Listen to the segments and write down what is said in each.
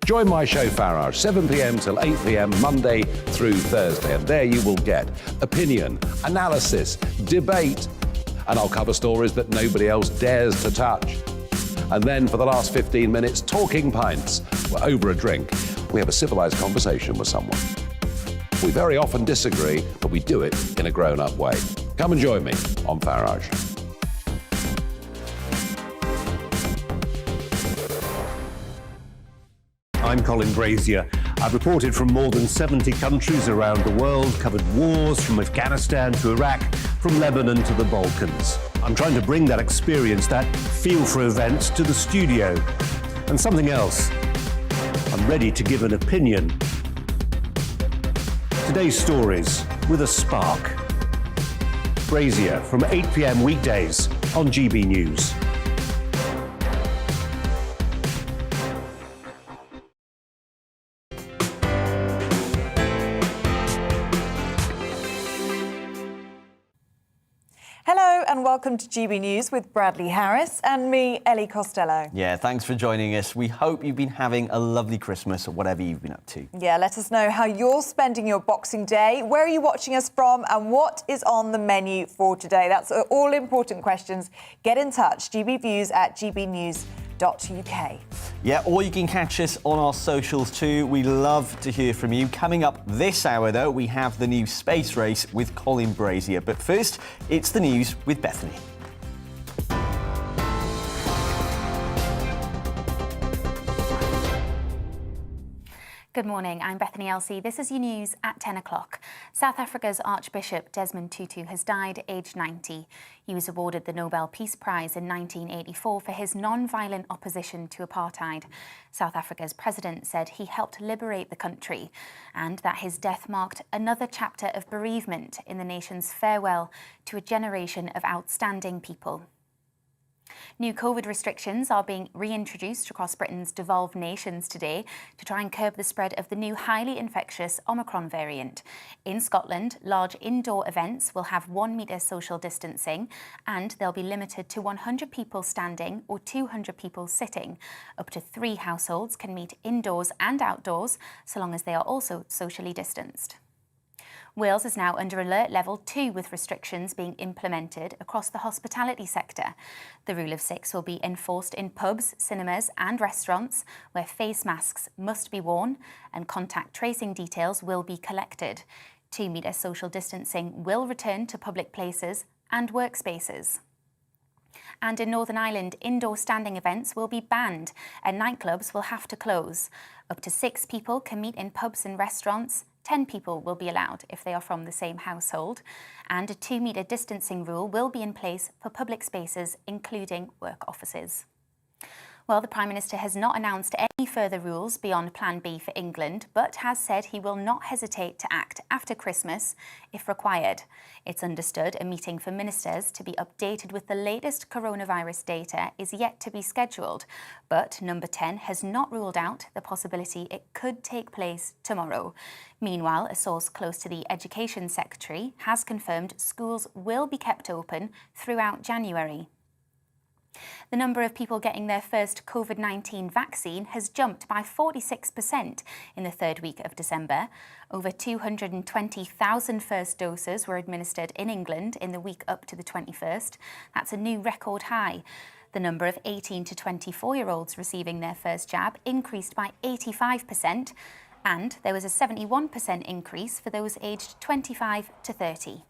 Join my show Farage, 7 p.m. till 8 p.m. Monday through Thursday, and there you will get opinion, analysis, debate, and I'll cover stories that nobody else dares to touch. And then for the last 15 minutes, talking pints. We're over a drink. We have a civilized conversation with someone. We very often disagree, but we do it in a grown-up way. Come and join me on Farage. I'm Colin Brazier. I've reported from more than 70 countries around the world, covered wars from Afghanistan to Iraq, from Lebanon to the Balkans. I'm trying to bring that experience, that feel for events, to the studio. And something else. I'm ready to give an opinion. Today's stories with a spark. Brazier from 8 p.m. weekdays on GB News. Hello and welcome to GB News with Bradley Harris and me, Ellie Costello. Yeah, thanks for joining us. We hope you've been having a lovely Christmas or whatever you've been up to. Yeah, let us know how you're spending your Boxing Day, where are you watching us from and what is on the menu for today. That's all important questions. Get in touch, gbviews@gbnews.uk. Yeah, or you can catch us on our socials too. We love to hear from you. Coming up this hour, though, we have the new space race with Colin Brazier. But first, it's the news with Bethany. Good morning, I'm Bethany Elsey. This is your news at 10 o'clock. South Africa's Archbishop Desmond Tutu has died aged 90. He was awarded the Nobel Peace Prize in 1984 for his non-violent opposition to apartheid. South Africa's president said he helped liberate the country and that his death marked another chapter of bereavement in the nation's farewell to a generation of outstanding people. New COVID restrictions are being reintroduced across Britain's devolved nations today to try and curb the spread of the new highly infectious Omicron variant. In Scotland, large indoor events will have 1 metre social distancing and they'll be limited to 100 people standing or 200 people sitting. Up to 3 households can meet indoors and outdoors so long as they are also socially distanced. Wales is now under alert level 2 with restrictions being implemented across the hospitality sector. The rule of 6 will be enforced in pubs, cinemas and restaurants where face masks must be worn and contact tracing details will be collected. 2 metre social distancing will return to public places and workspaces. And in Northern Ireland, indoor standing events will be banned and nightclubs will have to close. Up to 6 people can meet in pubs and restaurants. 10 people will be allowed if they are from the same household, and a 2 metre distancing rule will be in place for public spaces, including work offices. Well, the Prime Minister has not announced any further rules beyond Plan B for England, but has said he will not hesitate to act after Christmas if required. It's understood a meeting for ministers to be updated with the latest coronavirus data is yet to be scheduled, but Number 10 has not ruled out the possibility it could take place tomorrow. Meanwhile, a source close to the Education Secretary has confirmed schools will be kept open throughout January. The number of people getting their first COVID-19 vaccine has jumped by 46% in the third week of December. Over 220,000 first doses were administered in England in the week up to the 21st. That's a new record high. The number of 18 to 24-year-olds receiving their first jab increased by 85%, and there was a 71% increase for those aged 25 to 30.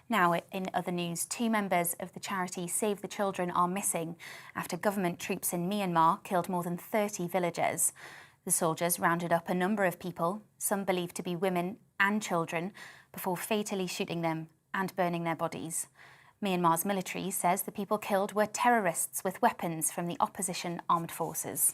Now, in other news, 2 members of the charity Save the Children are missing after government troops in Myanmar killed more than 30 villagers. The soldiers rounded up a number of people, some believed to be women and children, before fatally shooting them and burning their bodies. Myanmar's military says the people killed were terrorists with weapons from the opposition armed forces.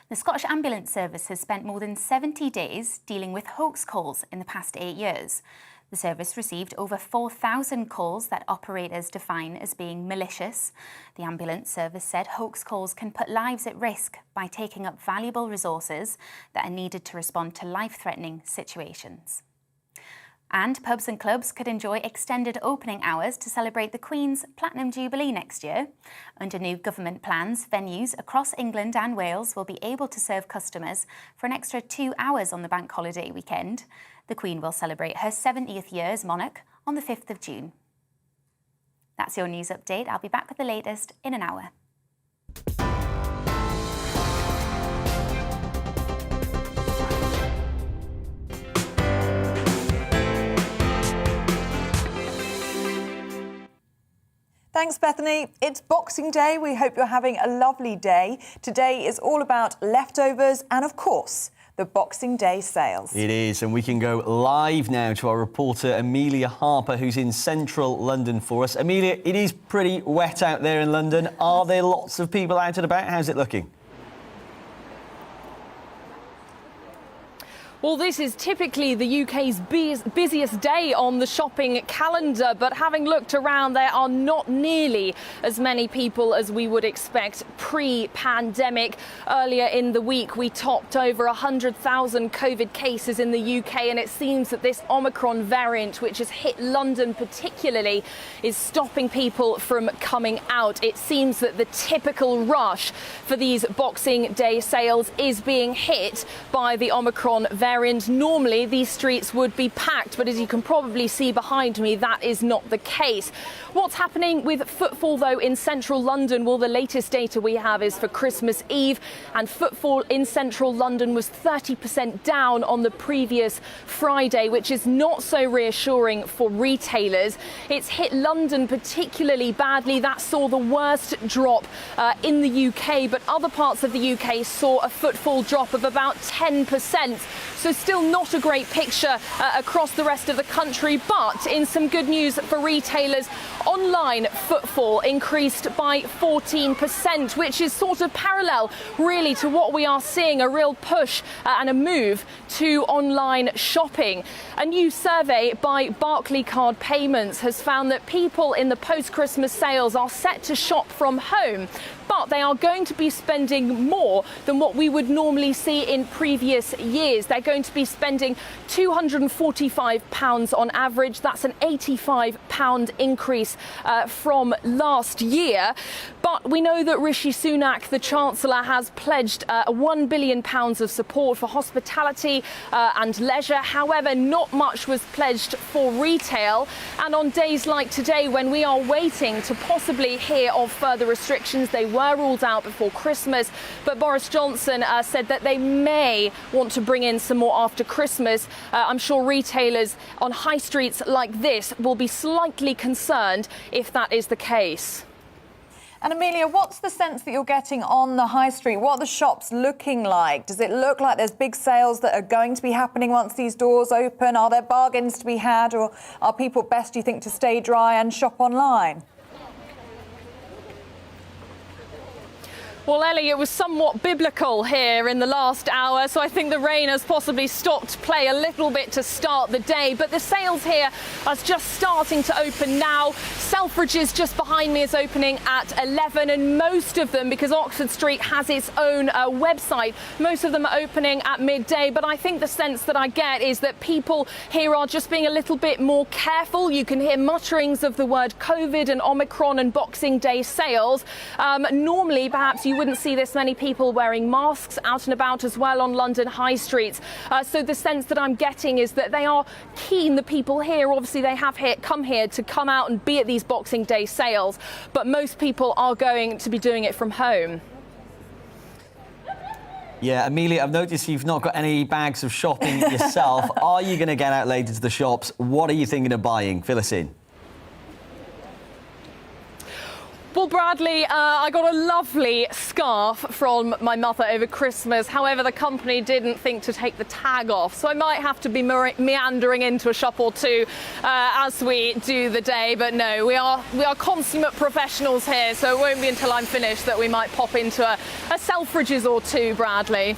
The Scottish Ambulance Service has spent more than 70 days dealing with hoax calls in the past 8 years. The service received over 4,000 calls that operators define as being malicious. The ambulance service said hoax calls can put lives at risk by taking up valuable resources that are needed to respond to life-threatening situations. And pubs and clubs could enjoy extended opening hours to celebrate the Queen's Platinum Jubilee next year. Under new government plans, venues across England and Wales will be able to serve customers for an extra 2 hours on the bank holiday weekend. The Queen will celebrate her 70th year as monarch on the 5th of June. That's your news update. I'll be back with the latest in an hour. Thanks, Bethany. It's Boxing Day. We hope you're having a lovely day. Today is all about leftovers and, of course, the Boxing Day sales. It is, and we can go live now to our reporter Amelia Harper, who's in central London for us. Amelia, it is pretty wet out there in London. Are there lots of people out and about? How's it looking? Well, this is typically the UK's busiest day on the shopping calendar, but having looked around, there are not nearly as many people as we would expect pre-pandemic. Earlier in the week, we topped over 100,000 COVID cases in the UK, and it seems that this Omicron variant, which has hit London particularly, is stopping people from coming out. It seems that the typical rush for these Boxing Day sales is being hit by the Omicron variant. Normally, these streets would be packed, but as you can probably see behind me, that is not the case. What's happening with footfall, though, in central London? Well, the latest data we have is for Christmas Eve, and footfall in central London was 30% down on the previous Friday, which is not so reassuring for retailers. It's hit London particularly badly. That saw the worst drop in the UK, but other parts of the UK saw a footfall drop of about 10%. So still not a great picture across the rest of the country, but in some good news for retailers, online footfall increased by 14%, which is sort of parallel really to what we are seeing, a real push and a move to online shopping. A new survey by Barclaycard Payments has found that people in the post-Christmas sales are set to shop from home, but they are going to be spending more than what we would normally see in previous years. They're going to be spending £245 on average. That's an £85 increase from last year. But we know that Rishi Sunak, the Chancellor, has pledged £1 billion of support for hospitality and leisure. However, not much was pledged for retail. And on days like today, when we are waiting to possibly hear of further restrictions, they were ruled out before Christmas, but Boris Johnson said that they may want to bring in some more after Christmas. I'm sure retailers on high streets like this will be slightly concerned if that is the case. And Amelia, what's the sense that you're getting on the high street? What are the shops looking like? Does it look like there's big sales that are going to be happening once these doors open? Are there bargains to be had, or are people best, do you think, to stay dry and shop online? Well, Ellie, it was somewhat biblical here in the last hour, so I think the rain has possibly stopped play a little bit to start the day. But the sales here are just starting to open now. Selfridges just behind me is opening at 11, and most of them, because Oxford Street has its own website, most of them are opening at midday. But I think the sense that I get is that people here are just being a little bit more careful. You can hear mutterings of the word COVID and Omicron and Boxing Day sales. Normally, perhaps you wouldn't see this many people wearing masks out and about as well on London high streets. So the sense that I'm getting is that they are keen, the people here, obviously they have come here to come out and be at these Boxing Day sales, but most people are going to be doing it from home. Yeah, Amelia, I've noticed you've not got any bags of shopping yourself. Are you going to get out later to the shops? What are you thinking of buying? Fill us in. Well, Bradley, I got a lovely scarf from my mother over Christmas. However, the company didn't think to take the tag off, so I might have to be meandering into a shop or two as we do the day. But no, we are consummate professionals here, so it won't be until I'm finished that we might pop into a Selfridges or two, Bradley.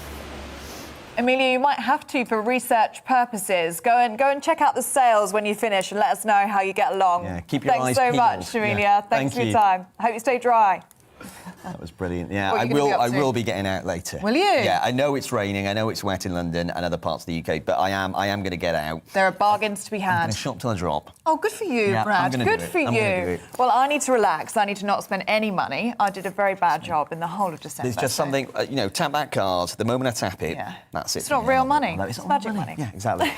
Amelia, you might have to for research purposes. Go and check out the sales when you finish and let us know how you get along. Yeah, keep your eyes Thanks so peeled. much, Amelia. Yeah. Thanks for your you. time. I hope you stay dry. That was brilliant. Yeah, What are you gonna be up I to? will be getting out later. Will you? Yeah, I know it's raining. I know it's wet in London and other parts of the UK, but I am going to get out. There are bargains to be I'm had. going to shop till I drop. Oh, good for you, Yeah, I'm Brad. gonna Good do it. for I'm gonna do you. it. Well, I need to relax. I need to not spend any money. I did a very bad job in the whole of December. There's just so- something, tap that card. The moment I tap it, Yeah. that's it. It's for not me. real money. No, It's not magic real money. Yeah, exactly.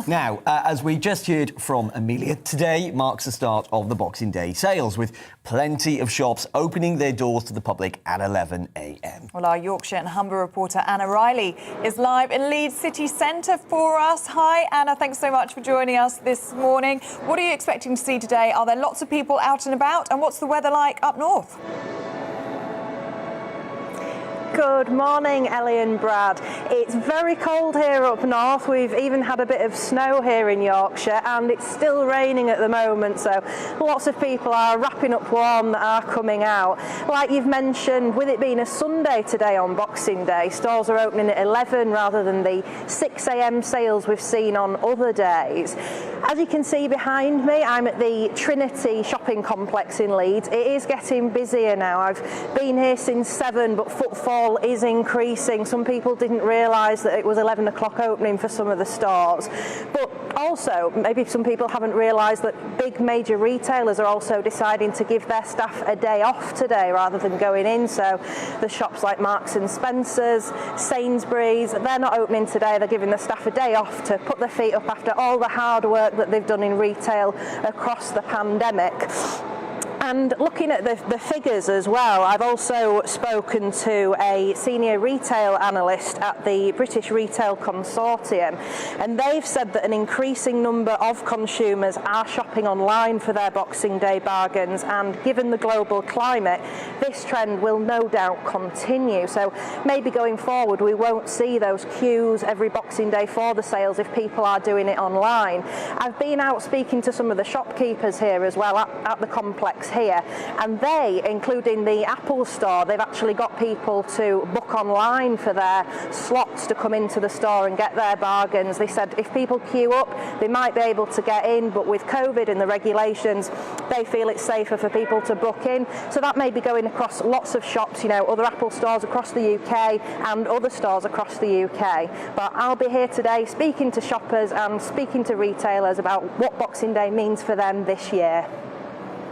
Now, as we just heard from Amelia, today marks the start of the Boxing Day sales, with plenty of shops opening their doors to the public at 11 a.m. Well, our Yorkshire and Humber reporter Anna Riley is live in Leeds city centre for us. Hi, Anna. Thanks so much for joining us this morning. What are you expecting to see today? Are there lots of people out and about? And what's the weather like up north? Good morning, Ellie and Brad. It's very cold here up north. We've even had a bit of snow here in Yorkshire, and it's still raining at the moment, so lots of people are wrapping up warm that are coming out. Like you've mentioned, with it being a Sunday today on Boxing Day, stores are opening at 11 rather than the 6 a.m. sales we've seen on other days. As you can see behind me, I'm at the Trinity shopping complex in Leeds. It is getting busier now. I've been here since 7, but footfall is increasing. Some people didn't realise that it was 11 o'clock opening for some of the stores. But also, maybe some people haven't realised that big major retailers are also deciding to give their staff a day off today rather than going in. So the shops like Marks and Spencer's, Sainsbury's, they're not opening today. They're giving the staff a day off to put their feet up after all the hard work that they've done in retail across the pandemic. And looking at the figures as well, I've also spoken to a senior retail analyst at the British Retail Consortium, and they've said that an increasing number of consumers are shopping online for their Boxing Day bargains, and given the global climate, this trend will no doubt continue. So maybe going forward we won't see those queues every Boxing Day for the sales if people are doing it online. I've been out speaking to some of the shopkeepers here as well at the complex here, and they, including the Apple store, they've actually got people to book online for their slots to come into the store and get their bargains. They said if people queue up, they might be able to get in, but with COVID and the regulations, they feel it's safer for people to book in. So that may be going across lots of shops, other Apple stores across the UK and other stores across the UK. But I'll be here today speaking to shoppers and speaking to retailers about what Boxing Day means for them this year.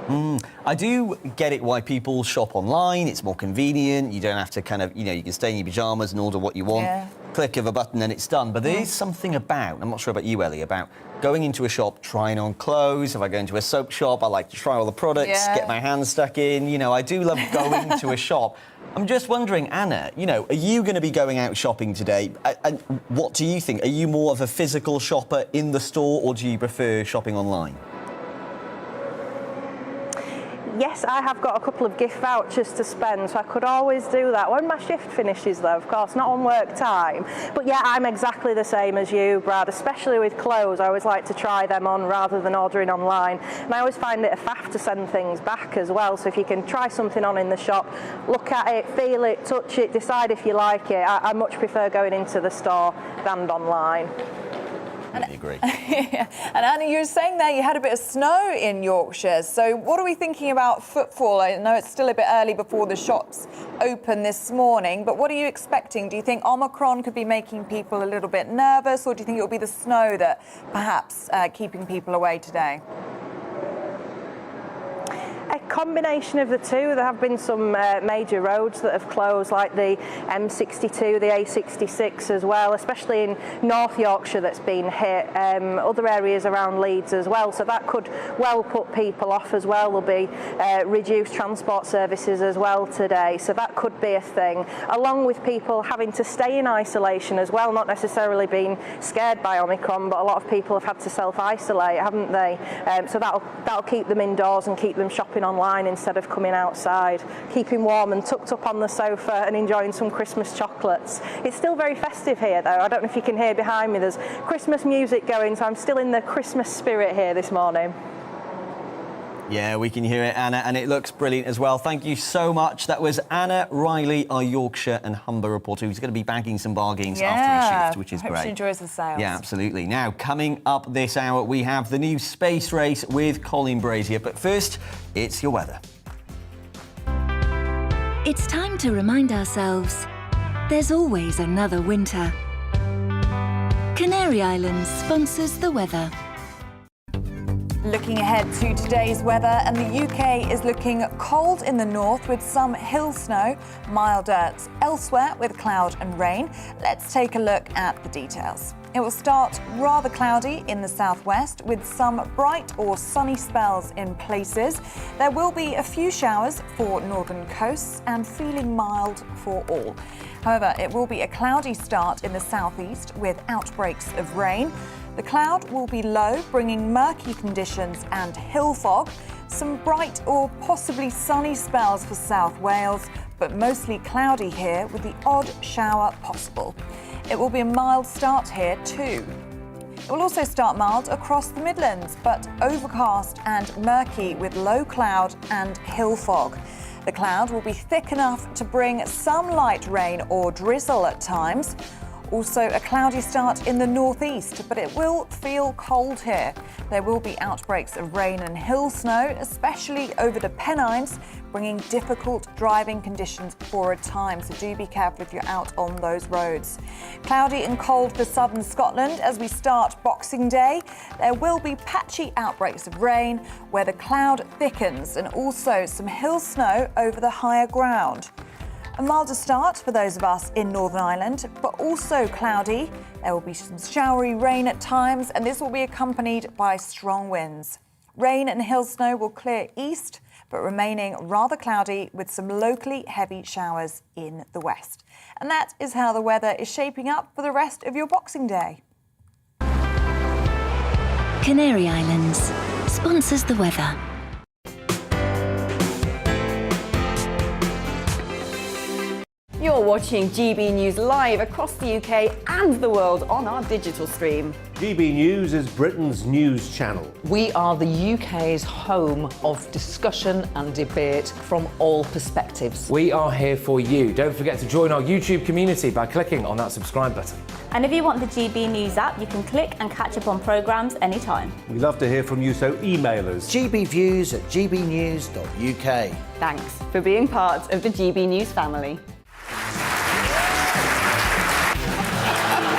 I do get it why people shop online. It's more convenient. You don't have to you can stay in your pyjamas and order what you want. Yeah. Click of a button and it's done. But there is something about, I'm not sure about you, Ellie, about going into a shop, trying on clothes. If I go into a soap shop, I like to try all the products, Yeah. get my hands stuck in. I do love going to a shop. I'm just wondering, Anna, are you going to be going out shopping today? And what do you think? Are you more of a physical shopper in the store, or do you prefer shopping online? Yes, I have got a couple of gift vouchers to spend, so I could always do that. When my shift finishes, though, of course, not on work time. But yeah, I'm exactly the same as you, Brad, especially with clothes. I always like to try them on rather than ordering online. And I always find it a faff to send things back as well. So if you can try something on in the shop, look at it, feel it, touch it, decide if you like it. I much prefer going into the store than online. I agree. And Anna, you were saying there you had a bit of snow in Yorkshire. So what are we thinking about footfall? I know it's still a bit early before the shops open this morning, but what are you expecting? Do you think Omicron could be making people a little bit nervous, or do you think it'll be the snow that perhaps keeping people away today? A combination of the two. There have been some major roads that have closed, like the M62, the A66 as well, especially in North Yorkshire that's been hit, other areas around Leeds as well, so that could well put people off as well. There'll be reduced transport services as well today, so that could be a thing, along with people having to stay in isolation as well, not necessarily being scared by Omicron, but a lot of people have had to self-isolate, haven't they? So that'll keep them indoors and keep them shopping online instead of coming outside, keeping warm and tucked up on the sofa and enjoying some Christmas chocolates. It's still very festive here though. I don't know if you can hear behind me, there's Christmas music going, so I'm still in the Christmas spirit here this morning. Yeah, we can hear it, Anna, and it looks brilliant as well. Thank you so much. That was Anna Riley, our Yorkshire and Humber reporter, who's going to be bagging some bargains after a shift, which is hope great. she enjoys the sales. Yeah, absolutely. Now, coming up this hour, we have the new space race with Colin Brazier. But first, it's your weather. It's time to remind ourselves there's always another winter. Canary Islands sponsors the weather. Looking ahead to today's weather, and the UK is looking cold in the north with some hill snow, milder elsewhere with cloud and rain. Let's take a look at the details. It will start rather cloudy in the southwest with some bright or sunny spells in places. There will be a few showers for northern coasts and feeling mild for all. However, it will be a cloudy start in the southeast with outbreaks of rain. The cloud will be low, bringing murky conditions and hill fog. Some bright or possibly sunny spells for South Wales, but mostly cloudy here with the odd shower possible. It will be a mild start here too. It will also start mild across the Midlands, but overcast and murky with low cloud and hill fog. The cloud will be thick enough to bring some light rain or drizzle at times. Also a cloudy start in the northeast, but it will feel cold here. There will be outbreaks of rain and hill snow, especially over the Pennines, bringing difficult driving conditions for a time, so do be careful if you're out on those roads. Cloudy and cold for southern Scotland as we start Boxing Day. There will be patchy outbreaks of rain where the cloud thickens, and also some hill snow over the higher ground. A milder start for those of us in Northern Ireland, but also cloudy. There will be some showery rain at times, and this will be accompanied by strong winds. Rain and hill snow will clear east, but remaining rather cloudy with some locally heavy showers in the west. And that is how the weather is shaping up for the rest of your Boxing Day. Canary Islands sponsors the weather. You're watching GB News live across the UK and the world on our digital stream. GB News is Britain's news channel. We are the UK's home of discussion and debate from all perspectives. We are here for you. Don't forget to join our YouTube community by clicking on that subscribe button. And if you want the GB News app, you can click and catch up on programmes anytime. We love to hear from you, so email us. gbviews@gbnews.uk. Thanks for being part of the GB News family.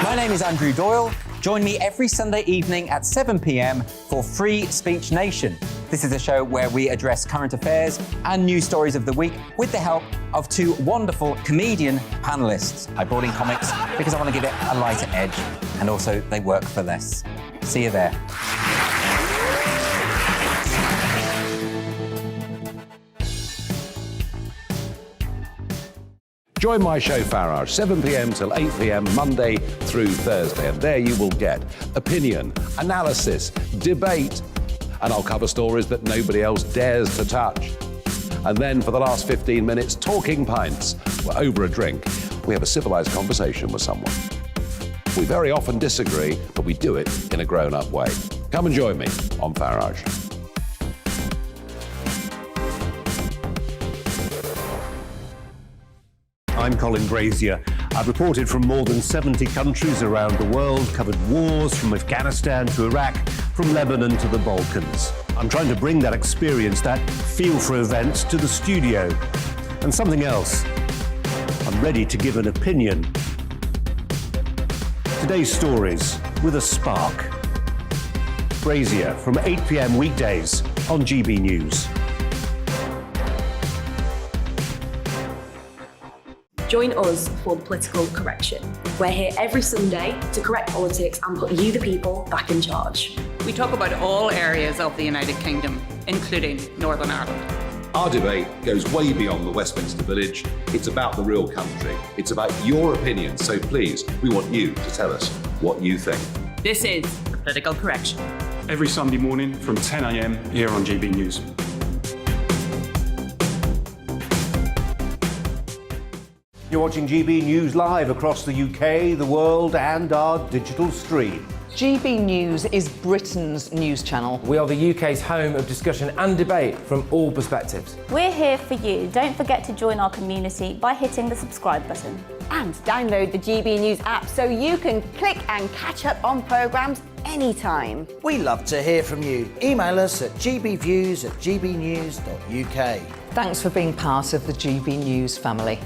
My name is Andrew Doyle. Join me every Sunday evening at 7 p.m. for Free Speech Nation. This is a show where we address current affairs and news stories of the week with the help of two wonderful comedian panellists. I brought in comics because I want to give it a lighter edge, and also they work for less. See you there. Join my show Farage, 7 p.m. till 8 p.m. Monday through Thursday, and there you will get opinion, analysis, debate, and I'll cover stories that nobody else dares to touch. And then for the last 15 minutes, talking pints. We're over a drink. We have a civilised conversation with someone. We very often disagree, but we do it in a grown-up way. Come and join me on Farage. I'm Colin Brazier. I've reported from more than 70 countries around the world, covered wars from Afghanistan to Iraq, from Lebanon to the Balkans. I'm trying to bring that experience, that feel for events, to the studio. And something else. I'm ready to give an opinion. Today's stories with a spark. Brazier from 8 p.m. weekdays on GB News. Join us for Political Correction. We're here every Sunday to correct politics and put you, the people, back in charge. We talk about all areas of the United Kingdom, including Northern Ireland. Our debate goes way beyond the Westminster Village. It's about the real country. It's about your opinion. So please, we want you to tell us what you think. This is Political Correction. Every Sunday morning from 10 a.m. here on GB News. You're watching GB News live across the UK, the world, and our digital stream. GB News is Britain's news channel. We are the UK's home of discussion and debate from all perspectives. We're here for you. Don't forget to join our community by hitting the subscribe button. And download the GB News app so you can click and catch up on programmes anytime. We love to hear from you. Email us at gbviews@gbnews.uk. Thanks for being part of the GB News family.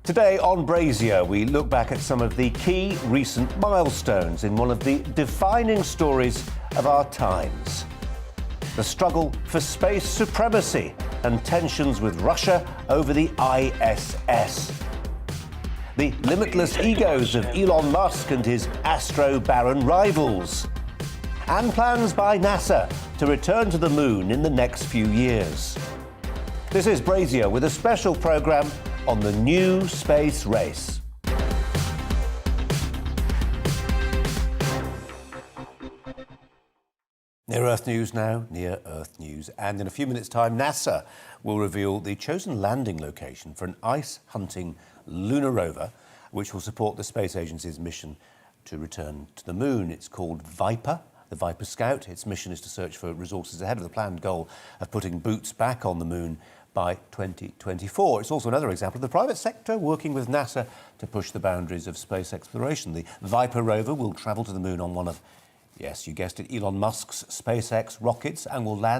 Today on Brazier, we look back at some of the key recent milestones in one of the defining stories of our times. The struggle for space supremacy and tensions with Russia over the ISS. The limitless egos of Elon Musk and his astro baron rivals. And plans by NASA to return to the moon in the next few years. This is Brazier with a special programme on the new space race. Near Earth News now, Near Earth News. And in a few minutes' time, NASA will reveal the chosen landing location for an ice-hunting lunar rover, which will support the space agency's mission to return to the moon. It's called Viper, the Viper Scout. Its mission is to search for resources ahead of the planned goal of putting boots back on the moon by 2024. It's also another example of the private sector working with NASA to push the boundaries of space exploration. The Viper rover will travel to the moon on one of, yes, you guessed it, Elon Musk's SpaceX rockets and will land